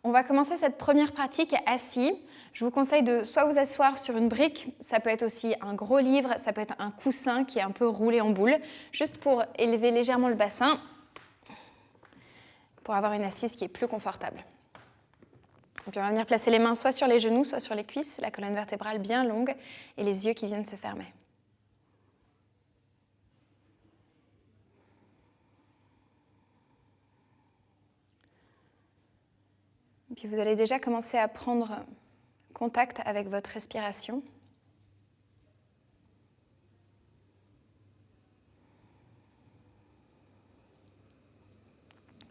On va commencer cette première pratique assis. Je vous conseille de soit vous asseoir sur une brique, ça peut être aussi un gros livre, ça peut être un coussin qui est un peu roulé en boule, juste pour élever légèrement le bassin, pour avoir une assise qui est plus confortable. Et puis on va venir placer les mains soit sur les genoux, soit sur les cuisses, la colonne vertébrale bien longue et les yeux qui viennent se fermer. Et puis vous allez déjà commencer à prendre contact avec votre respiration.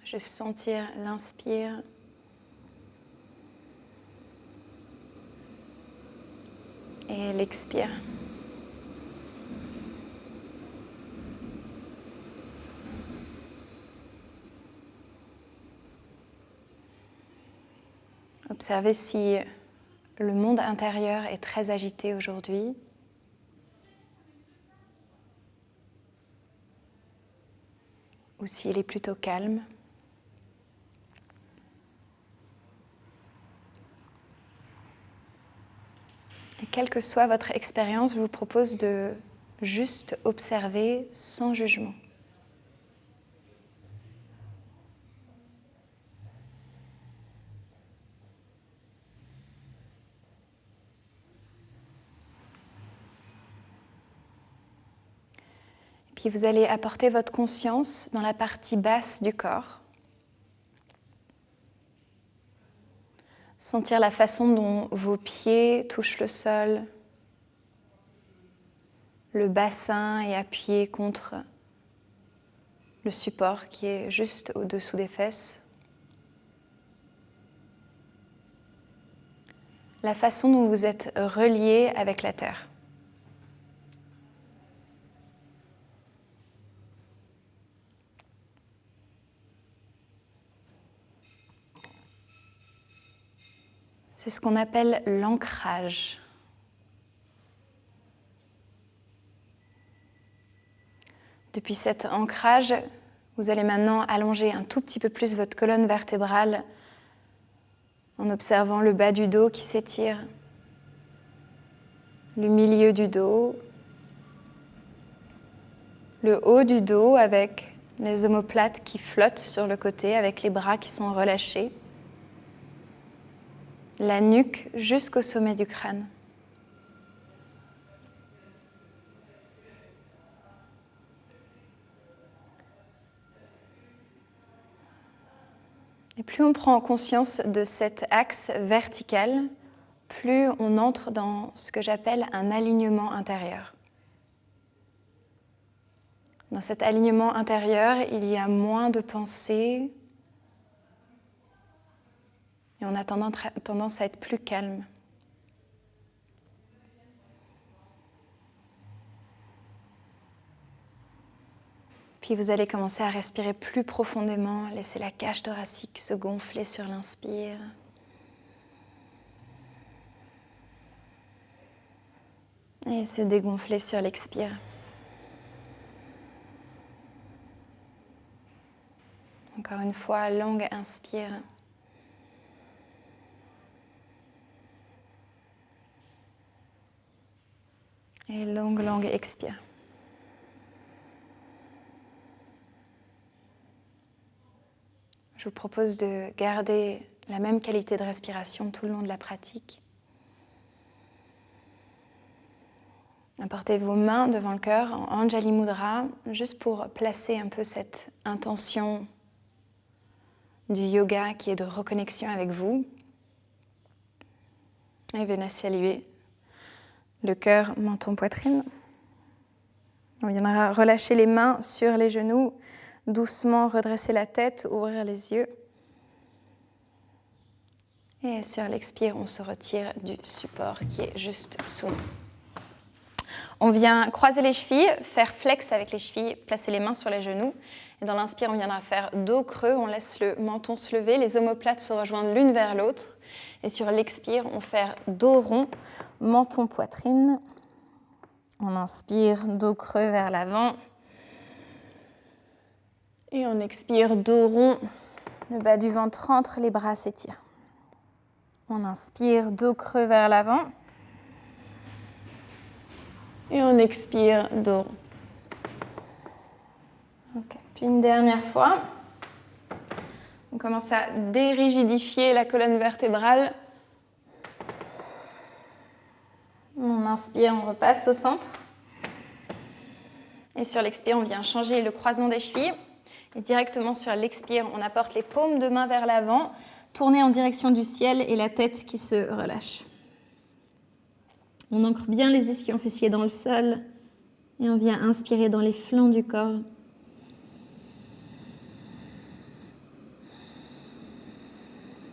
Juste sentir l'inspire et l'expire. Observez si le monde intérieur est très agité aujourd'hui. Ou s'il est plutôt calme. Et quelle que soit votre expérience, je vous propose de juste observer sans jugement. Puis vous allez apporter votre conscience dans la partie basse du corps. Sentir la façon dont vos pieds touchent le sol. Le bassin est appuyé contre le support qui est juste au-dessous des fesses. La façon dont vous êtes relié avec la terre. C'est ce qu'on appelle l'ancrage. Depuis cet ancrage, vous allez maintenant allonger un tout petit peu plus votre colonne vertébrale en observant le bas du dos qui s'étire, le milieu du dos, le haut du dos avec les omoplates qui flottent sur le côté avec les bras qui sont relâchés, la nuque jusqu'au sommet du crâne. Et plus on prend conscience de cet axe vertical, plus on entre dans ce que j'appelle un alignement intérieur. Dans cet alignement intérieur, il y a moins de pensées et on a tendance à être plus calme. Puis vous allez commencer à respirer plus profondément, laisser la cage thoracique se gonfler sur l'inspire. Et se dégonfler sur l'expire. Encore une fois, longue inspire. Et longue expire. Je vous propose de garder la même qualité de respiration tout le long de la pratique. Apportez vos mains devant le cœur en Anjali Mudra, juste pour placer un peu cette intention du yoga qui est de reconnexion avec vous. Et venez saluer le cœur, menton, poitrine. On viendra relâcher les mains sur les genoux, doucement redresser la tête, ouvrir les yeux. Et sur l'expire, on se retire du support qui est juste sous nous. On vient croiser les chevilles, faire flex avec les chevilles, placer les mains sur les genoux. Et dans l'inspire, on viendra faire dos creux, on laisse le menton se lever, les omoplates se rejoindre l'une vers l'autre. Et sur l'expire, on fait dos rond, menton, poitrine. On inspire, dos creux vers l'avant. Et on expire, dos rond, le bas du ventre rentre, les bras s'étirent. On inspire, dos creux vers l'avant. Et on expire, dos rond. Okay. Puis une dernière fois. On commence à dérigidifier la colonne vertébrale. On inspire, on repasse au centre. Et sur l'expire, on vient changer le croisement des chevilles. Et directement sur l'expire, on apporte les paumes de main vers l'avant, tourner en direction du ciel et la tête qui se relâche. On ancre bien les ischions fessiers dans le sol et on vient inspirer dans les flancs du corps.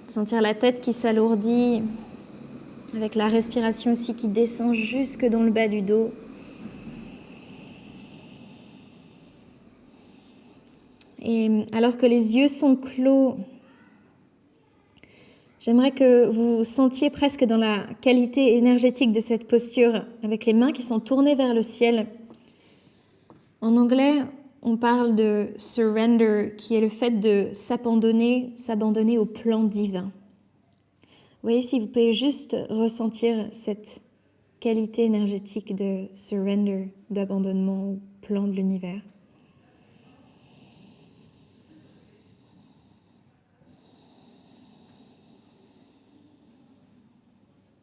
Sentir la tête qui s'alourdit, avec la respiration aussi qui descend jusque dans le bas du dos. Et alors que les yeux sont clos, j'aimerais que vous sentiez presque dans la qualité énergétique de cette posture, avec les mains qui sont tournées vers le ciel. En anglais, on parle de surrender, qui est le fait de s'abandonner au plan divin. Vous voyez, si vous pouvez juste ressentir cette qualité énergétique de surrender, d'abandonnement au plan de l'univers.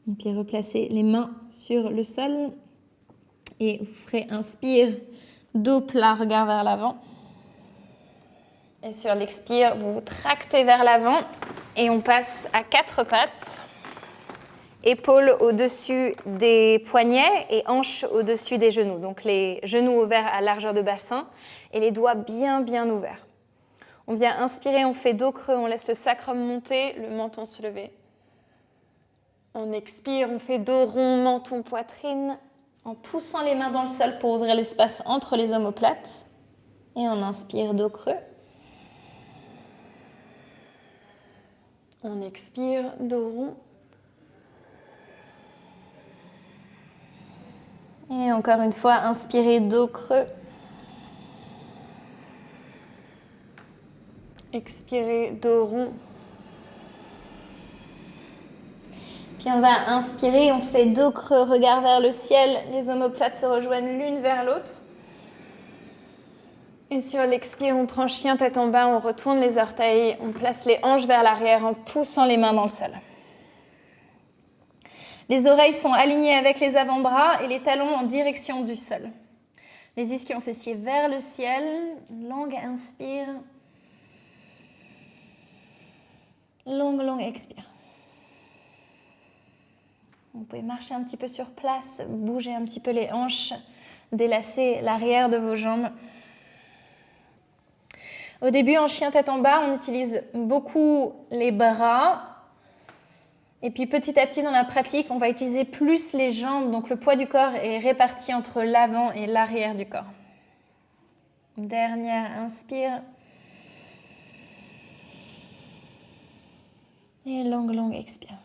Et puis replacez les mains sur le sol et vous ferez inspire, dos plat, regard vers l'avant. Et sur l'expire, vous vous tractez vers l'avant et on passe à 4 pattes. Épaules au-dessus des poignets et hanches au-dessus des genoux. Donc les genoux ouverts à largeur de bassin et les doigts bien ouverts. On vient inspirer, on fait dos creux, on laisse le sacrum monter, le menton se lever. On expire, on fait dos rond, menton, poitrine, en poussant les mains dans le sol pour ouvrir l'espace entre les omoplates. Et on inspire, dos creux. On expire, dos rond. Et encore une fois, inspirez, dos creux. Expirez, dos rond. Puis on va inspirer, on fait dos creux, regard vers le ciel. Les omoplates se rejoignent l'une vers l'autre. Et sur l'expire, on prend chien tête en bas, on retourne les orteils, on place les hanches vers l'arrière en poussant les mains dans le sol. Les oreilles sont alignées avec les avant-bras et les talons en direction du sol. Les ischions fessiers vers le ciel. Longue inspire. Longue expire. Vous pouvez marcher un petit peu sur place, bouger un petit peu les hanches, délasser l'arrière de vos jambes. Au début, en chien tête en bas, on utilise beaucoup les bras. Et puis petit à petit dans la pratique, on va utiliser plus les jambes. Donc le poids du corps est réparti entre l'avant et l'arrière du corps. Dernière inspire. Et longue expire.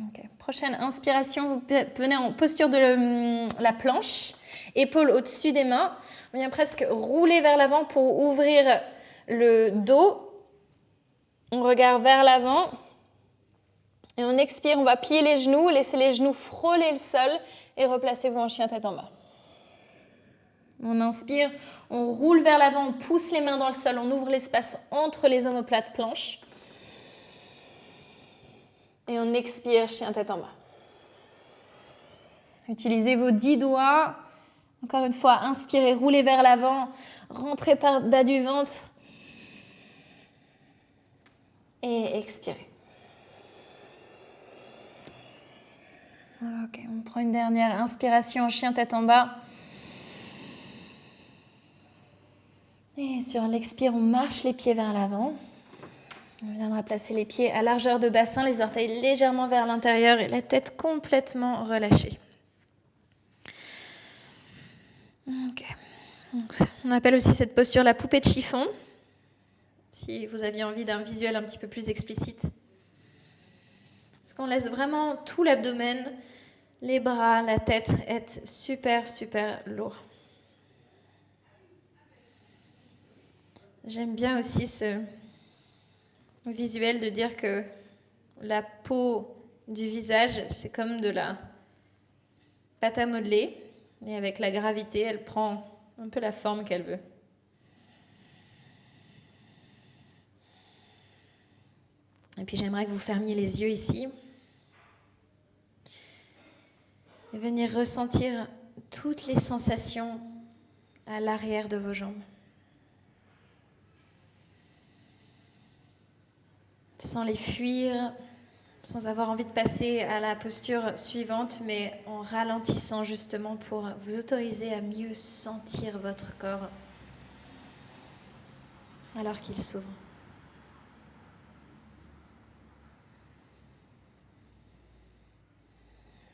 Okay. Prochaine inspiration, vous venez en posture de la planche, épaules au-dessus des mains. On vient presque rouler vers l'avant pour ouvrir le dos. On regarde vers l'avant. Et on expire, on va plier les genoux, laisser les genoux frôler le sol et replacez-vous en chien tête en bas. On inspire, on roule vers l'avant, on pousse les mains dans le sol, on ouvre l'espace entre les omoplates planches. Et on expire, chien tête en bas. Utilisez vos 10 doigts. Encore une fois, inspirez, roulez vers l'avant, rentrez par bas du ventre. Et expirez. Ok, on prend une dernière inspiration, chien tête en bas. Et sur l'expire, on marche les pieds vers l'avant. On viendra placer les pieds à largeur de bassin, les orteils légèrement vers l'intérieur et la tête complètement relâchée. Okay. Donc, on appelle aussi cette posture la poupée de chiffon, si vous aviez envie d'un visuel un petit peu plus explicite. Parce qu'on laisse vraiment tout l'abdomen, les bras, la tête être super lourd. J'aime bien aussi visuel de dire que la peau du visage, c'est comme de la pâte à modeler. Et avec la gravité, elle prend un peu la forme qu'elle veut. Et puis j'aimerais que vous fermiez les yeux ici. Et venir ressentir toutes les sensations à l'arrière de vos jambes. Sans les fuir, sans avoir envie de passer à la posture suivante, mais en ralentissant justement pour vous autoriser à mieux sentir votre corps alors qu'il s'ouvre.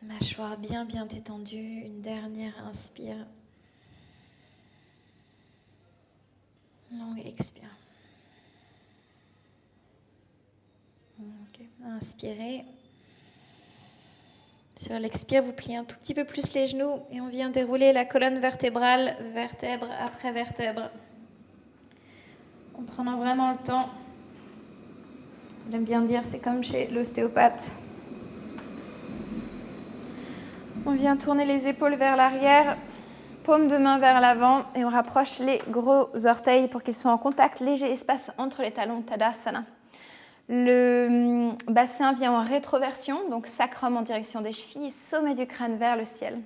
Mâchoire bien détendue, une dernière inspire. Longue expire. Okay. Inspirez. Sur l'expire, vous pliez un tout petit peu plus les genoux et on vient dérouler la colonne vertébrale, vertèbre après vertèbre. En prenant vraiment le temps. J'aime bien dire, c'est comme chez l'ostéopathe. On vient tourner les épaules vers l'arrière, paume de main vers l'avant et on rapproche les gros orteils pour qu'ils soient en contact, léger espace entre les talons, Tadasana. Le bassin vient en rétroversion, donc sacrum en direction des chevilles, sommet du crâne vers le ciel.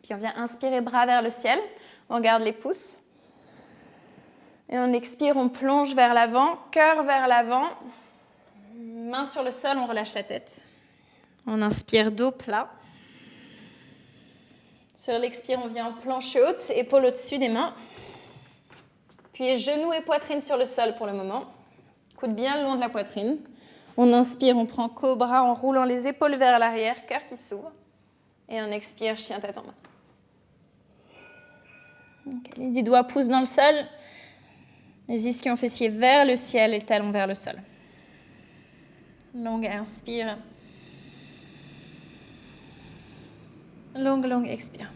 Puis on vient inspirer, bras vers le ciel, on garde les pouces. Et on expire, on plonge vers l'avant, cœur vers l'avant, main sur le sol, on relâche la tête. On inspire, dos plat. Sur l'expire, on vient en planche haute, épaule au-dessus des mains. Puis genoux et poitrine sur le sol pour le moment. Coude bien le long de la poitrine. On inspire, on prend cobra en roulant les épaules vers l'arrière, cœur qui s'ouvre. Et on expire, chien tête en bas. Okay. Les 10 doigts poussent dans le sol. Les ischions fessiers vers le ciel et le talon vers le sol. Longue inspire. Longue expire.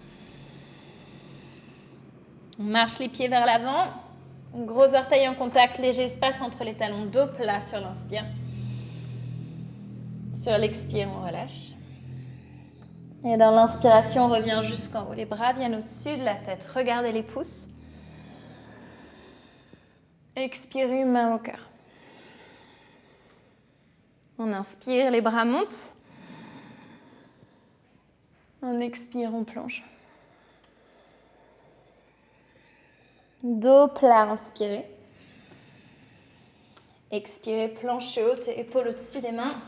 On marche les pieds vers l'avant. Gros orteils en contact, léger espace entre les talons, dos plat sur l'inspire. Sur l'expire, on relâche. Et dans l'inspiration, on revient jusqu'en haut. Les bras viennent au-dessus de la tête. Regardez les pouces. Expirez, main au cœur. On inspire, les bras montent. On expire, on plonge. Dos plat, inspirez. Expirez, planche haute, épaule au-dessus des mains.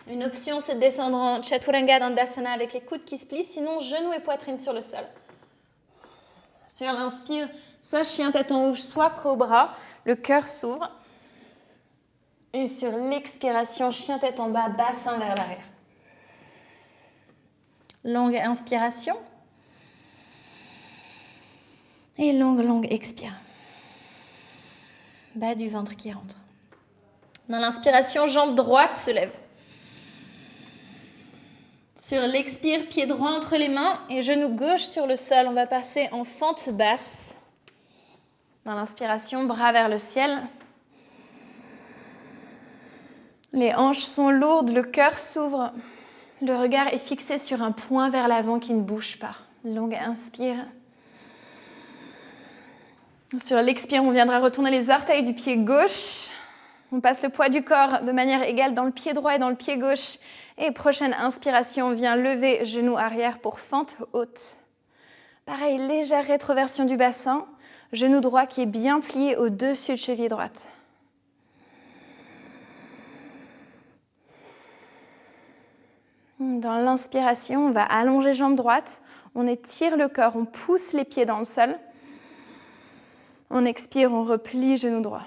Une option, c'est de descendre en Chaturanga Dandasana avec les coudes qui se plient, sinon genoux et poitrine sur le sol. Sur l'inspire, soit chien tête en haut, soit cobra, le cœur s'ouvre. Et sur l'expiration, chien tête en bas, bassin vers l'arrière. Longue inspiration. Et longue expire. Bas du ventre qui rentre. Dans l'inspiration, jambe droite se lève. Sur l'expire, pied droit entre les mains et genou gauche sur le sol. On va passer en fente basse. Dans l'inspiration, bras vers le ciel. Les hanches sont lourdes, le cœur s'ouvre. Le regard est fixé sur un point vers l'avant qui ne bouge pas. Longue inspire. Sur l'expire, on viendra retourner les orteils du pied gauche. On passe le poids du corps de manière égale dans le pied droit et dans le pied gauche. Et prochaine inspiration, on vient lever genou arrière pour fente haute. Pareil, légère rétroversion du bassin. Genou droit qui est bien plié au-dessus de cheville droite. Dans l'inspiration, on va allonger jambe droite. On étire le corps, on pousse les pieds dans le sol. On expire, on replie genou droit.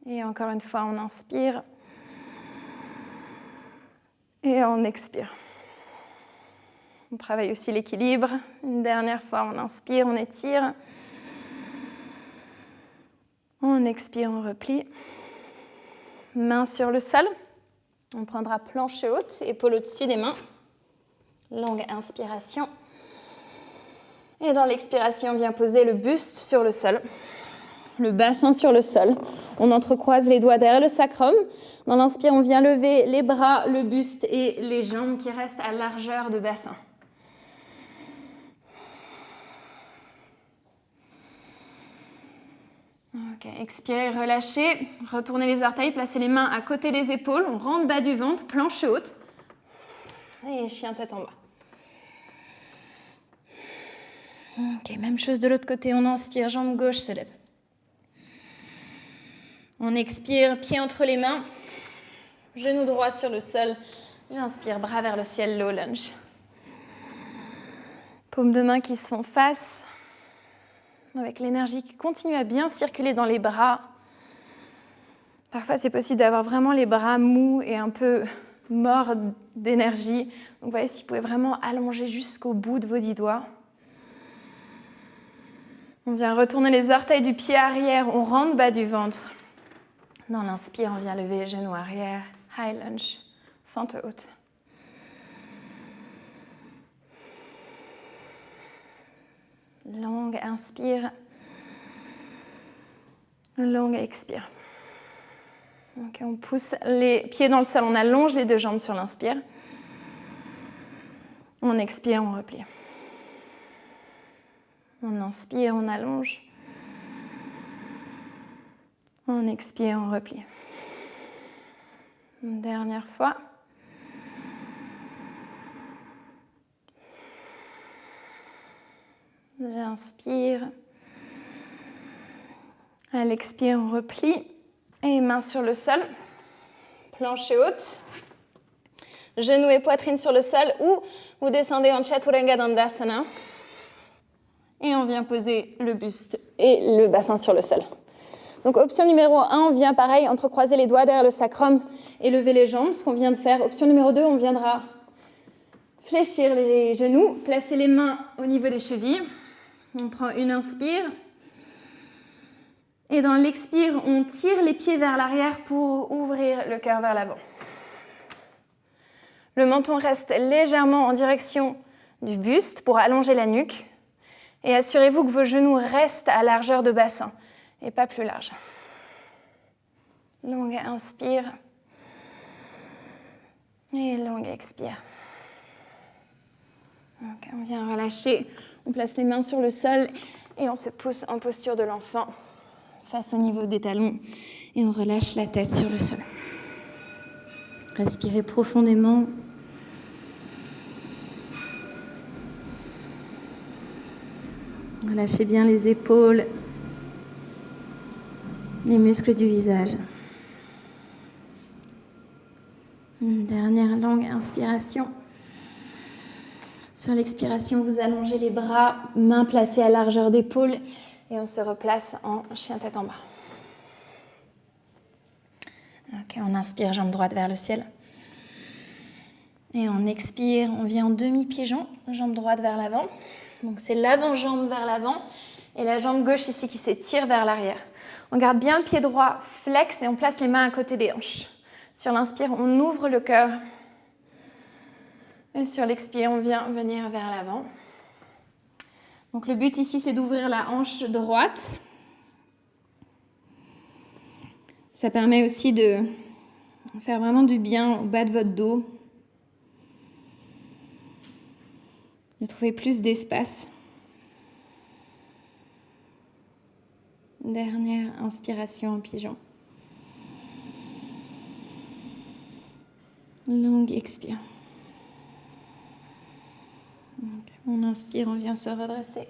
Et encore une fois, on inspire. Et on expire. On travaille aussi l'équilibre. Une dernière fois, on inspire, on étire. On expire, on replie. Main sur le sol. On prendra planche haute, épaule au-dessus des mains. Longue inspiration. Et dans l'expiration, on vient poser le buste sur le sol. le bassin sur le sol. On entrecroise les doigts derrière le sacrum. Dans l'inspire, on vient lever les bras, le buste et les jambes qui restent à largeur de bassin. Ok, expirez, relâchez. Retournez les orteils, placez les mains à côté des épaules. On rentre bas du ventre, planche haute. Et chien tête en bas. Ok, même chose de l'autre côté. On inspire, jambe gauche se lève. On expire, pied entre les mains, genou droit sur le sol. J'inspire, bras vers le ciel, low lunge. Paumes de main qui se font face, avec l'énergie qui continue à bien circuler dans les bras. Parfois, c'est possible d'avoir vraiment les bras mous et un peu morts d'énergie. Donc, voyez si vous pouvez vraiment allonger jusqu'au bout de vos 10 doigts. On vient retourner les orteils du pied arrière, on rentre bas du ventre. Dans l'inspire, on vient lever genou arrière, high lunge, fente haute. Longue inspire, longue expire. Okay, on pousse les pieds dans le sol, on allonge les deux jambes sur l'inspire. On expire, on replie. On inspire, on allonge. On expire, on replie. Une dernière fois. J'inspire. À l'expire, on replie. Et mains sur le sol. Planche haute. Genoux et poitrine sur le sol ou vous descendez en Chaturanga Dandasana. Et on vient poser le buste et le bassin sur le sol. Donc option numéro 1, on vient pareil, entrecroiser les doigts derrière le sacrum et lever les jambes, ce qu'on vient de faire. Option numéro 2, on viendra fléchir les genoux, placer les mains au niveau des chevilles. On prend une inspire. Et dans l'expire, on tire les pieds vers l'arrière pour ouvrir le cœur vers l'avant. Le menton reste légèrement en direction du buste pour allonger la nuque. Et assurez-vous que vos genoux restent à largeur de bassin et pas plus large. Longue inspire. Et longue expire. Okay, on vient relâcher. On place les mains sur le sol et on se pousse en posture de l'enfant face au niveau des talons. Et on relâche la tête sur le sol. Respirez profondément. Relâchez bien les épaules, les muscles du visage. Une dernière longue inspiration. Sur l'expiration, vous allongez les bras, mains placées à largeur d'épaule et on se replace en chien tête en bas. Ok, on inspire, jambe droite vers le ciel. Et on expire, on vient en demi-pigeon, jambe droite vers l'avant. Donc c'est l'avant-jambe vers l'avant et la jambe gauche ici qui s'étire vers l'arrière. On garde bien le pied droit flex et on place les mains à côté des hanches. Sur l'inspire, on ouvre le cœur. Et sur l'expire, on vient venir vers l'avant. Donc le but ici, c'est d'ouvrir la hanche droite. Ça permet aussi de faire vraiment du bien au bas de votre dos. De trouver plus d'espace. Dernière inspiration en pigeon. Longue expire. On inspire, on vient se redresser.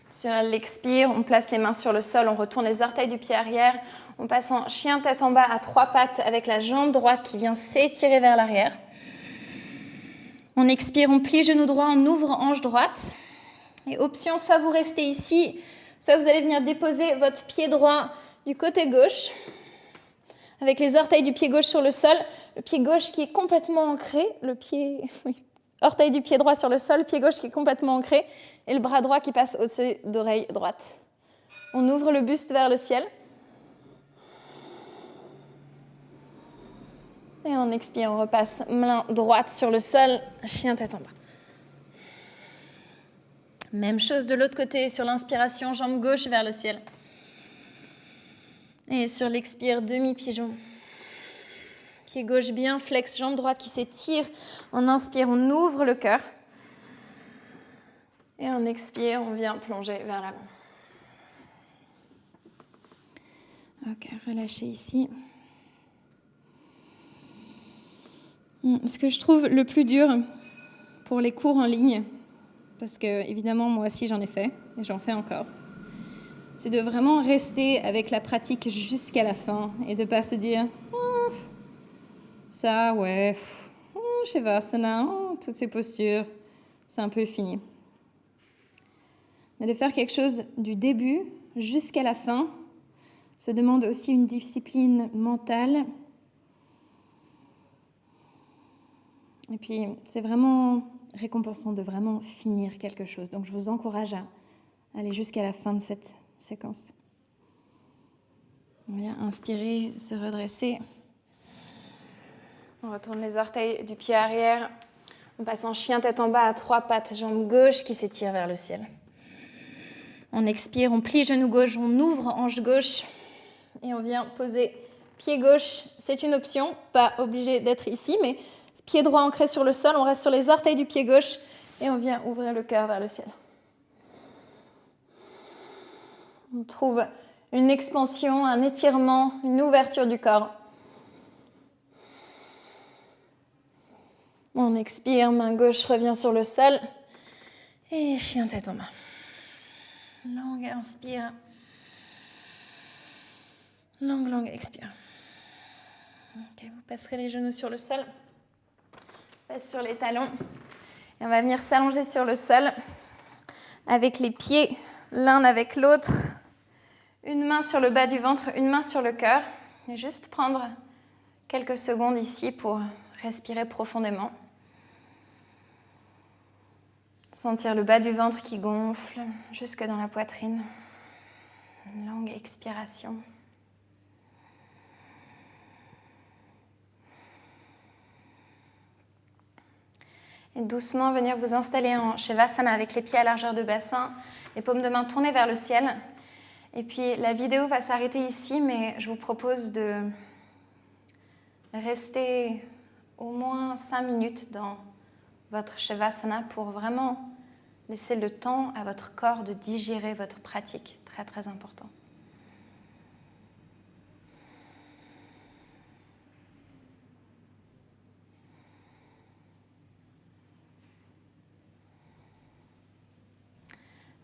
Sur l'expire, on place les mains sur le sol, on retourne les orteils du pied arrière. On passe en chien tête en bas à 3 pattes avec la jambe droite qui vient s'étirer vers l'arrière. On expire, on plie genou droit, on ouvre hanche droite. Et option, soit vous restez ici, soit vous allez venir déposer votre pied droit du côté gauche, avec les orteils du pied gauche sur le sol, le pied gauche qui est complètement ancré, orteil du pied droit sur le sol, pied gauche qui est complètement ancré, et le bras droit qui passe au-dessus d'oreille droite. On ouvre le buste vers le ciel. Et on expire, on repasse main droite sur le sol, chien tête en bas. Même chose de l'autre côté, sur l'inspiration, jambe gauche vers le ciel. Et sur l'expire, demi-pigeon. Pied gauche bien flex, jambe droite qui s'étire. On inspire, on ouvre le cœur. Et on expire, on vient plonger vers l'avant. Ok, relâchez ici. Ce que je trouve le plus dur pour les cours en ligne, parce que évidemment moi aussi j'en ai fait et j'en fais encore, c'est de vraiment rester avec la pratique jusqu'à la fin et de ne pas se dire oh, ça ouais, Shavasana, toutes ces postures, c'est un peu fini. Mais de faire quelque chose du début jusqu'à la fin, ça demande aussi une discipline mentale. Et puis, c'est vraiment récompensant de vraiment finir quelque chose. Donc, je vous encourage à aller jusqu'à la fin de cette séquence. On vient inspirer, se redresser. On retourne les orteils du pied arrière. On passe en chien tête en bas à 3 pattes, jambe gauche qui s'étire vers le ciel. On expire, on plie genou gauche, on ouvre hanche gauche. Et on vient poser pied gauche. C'est une option, pas obligé d'être ici, mais pied droit ancré sur le sol. On reste sur les orteils du pied gauche. Et on vient ouvrir le cœur vers le ciel. On trouve une expansion, un étirement, une ouverture du corps. On expire, main gauche revient sur le sol. Et chien tête en bas. Longue inspire. Longue expire. Ok, vous passerez les genoux sur le sol. Fesses sur les talons. Et on va venir s'allonger sur le sol avec les pieds l'un avec l'autre. Une main sur le bas du ventre, une main sur le cœur. Et juste prendre quelques secondes ici pour respirer profondément. Sentir le bas du ventre qui gonfle jusque dans la poitrine. Une longue expiration. Et doucement venir vous installer en Shavasana avec les pieds à largeur de bassin, les paumes de main tournées vers le ciel. Et puis la vidéo va s'arrêter ici, mais je vous propose de rester au moins 5 minutes dans votre Shavasana pour vraiment laisser le temps à votre corps de digérer votre pratique. Très très important.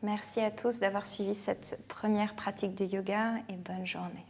Merci à tous d'avoir suivi cette première pratique de yoga et bonne journée.